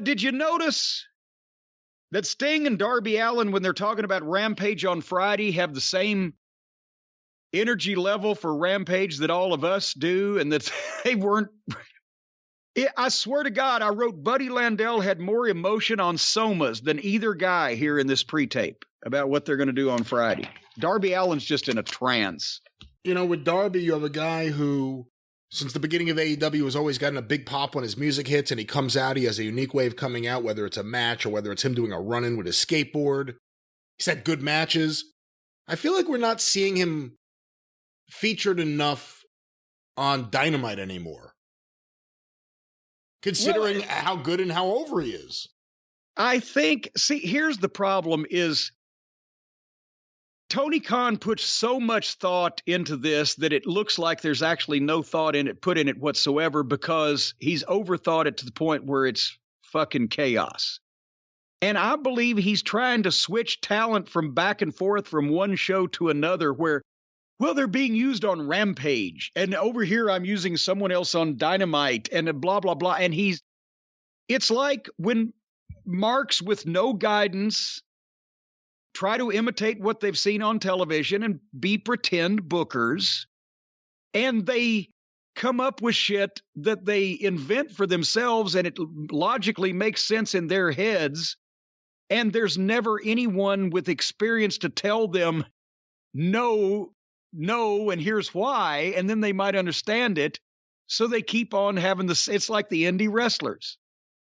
Did you notice that Sting and Darby Allin, when they're talking about Rampage on Friday, have the same energy level for Rampage that all of us do, and that they weren't... I swear to God, I wrote Buddy Landell had more emotion on Somas than either guy here in this pre-tape about what they're going to do on Friday. Darby Allin's just in a trance. You know, with Darby, you have a guy who, since the beginning of AEW, has always gotten a big pop when his music hits, and he comes out, he has a unique way of coming out, whether it's a match or whether it's him doing a run-in with his skateboard. He's had good matches. I feel like we're not seeing him featured enough on Dynamite anymore, considering how good and how over he is. I think, see, here's the problem is Tony Khan puts so much thought into this that it looks like there's actually no thought put in it whatsoever, because he's overthought it to the point where it's fucking chaos. And I believe he's trying to switch talent from back and forth from one show to another where, well, they're being used on Rampage, and over here I'm using someone else on Dynamite, and blah, blah, blah. And it's like when marks with no guidance try to imitate what they've seen on television and be pretend bookers, and they come up with shit that they invent for themselves, and it logically makes sense in their heads, and there's never anyone with experience to tell them, no, and here's why, and then they might understand it, so they keep on having this. It's like the indie wrestlers.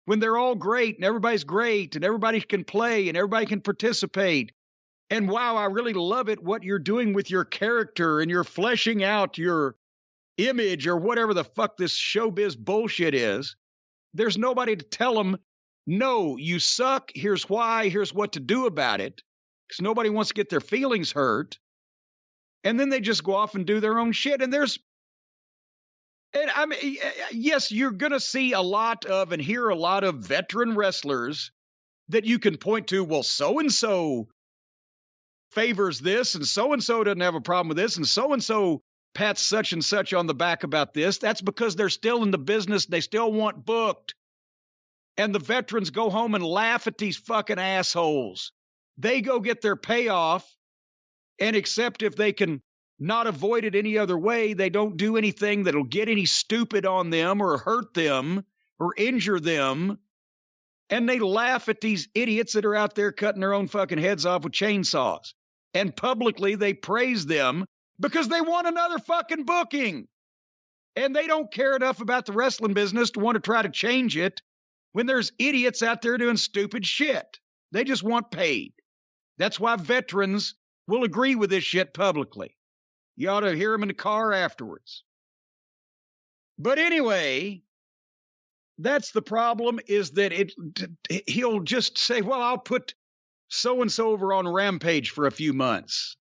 When they're all great, and everybody's great, and everybody can play, and everybody can participate, and wow, I really love it, what you're doing with your character, and you're fleshing out your image, or whatever the fuck this showbiz bullshit is, there's nobody to tell them, no, you suck, here's why, here's what to do about it, because nobody wants to get their feelings hurt, and then they just go off and do their own shit, and I mean, yes, you're going to see a lot of and hear a lot of veteran wrestlers that you can point to, well, so-and-so favors this, and so-and-so doesn't have a problem with this, and so-and-so pats such and such on the back about this. That's because they're still in the business. They still want booked. And the veterans go home and laugh at these fucking assholes. They go get their payoff, and except if they can not avoid it any other way, they don't do anything that'll get any stupid on them or hurt them or injure them. And they laugh at these idiots that are out there cutting their own fucking heads off with chainsaws. And publicly they praise them because they want another fucking booking. And they don't care enough about the wrestling business to want to try to change it when there's idiots out there doing stupid shit. They just want paid. That's why veterans will agree with this shit publicly. You ought to hear him in the car afterwards. But anyway, that's the problem, is that he'll just say, well, I'll put so-and-so over on Rampage for a few months.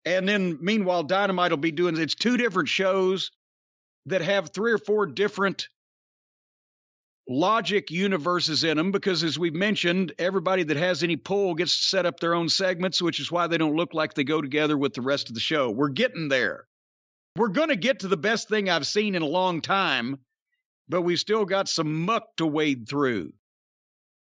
And then meanwhile, Dynamite will be doing, it's two different shows that have 3 or 4 different logic universes in them, because as we've mentioned, everybody that has any pull gets to set up their own segments, which is why they don't look like they go together with the rest of the show. We're getting there. We're going to get to the best thing I've seen in a long time, but we've still got some muck to wade through.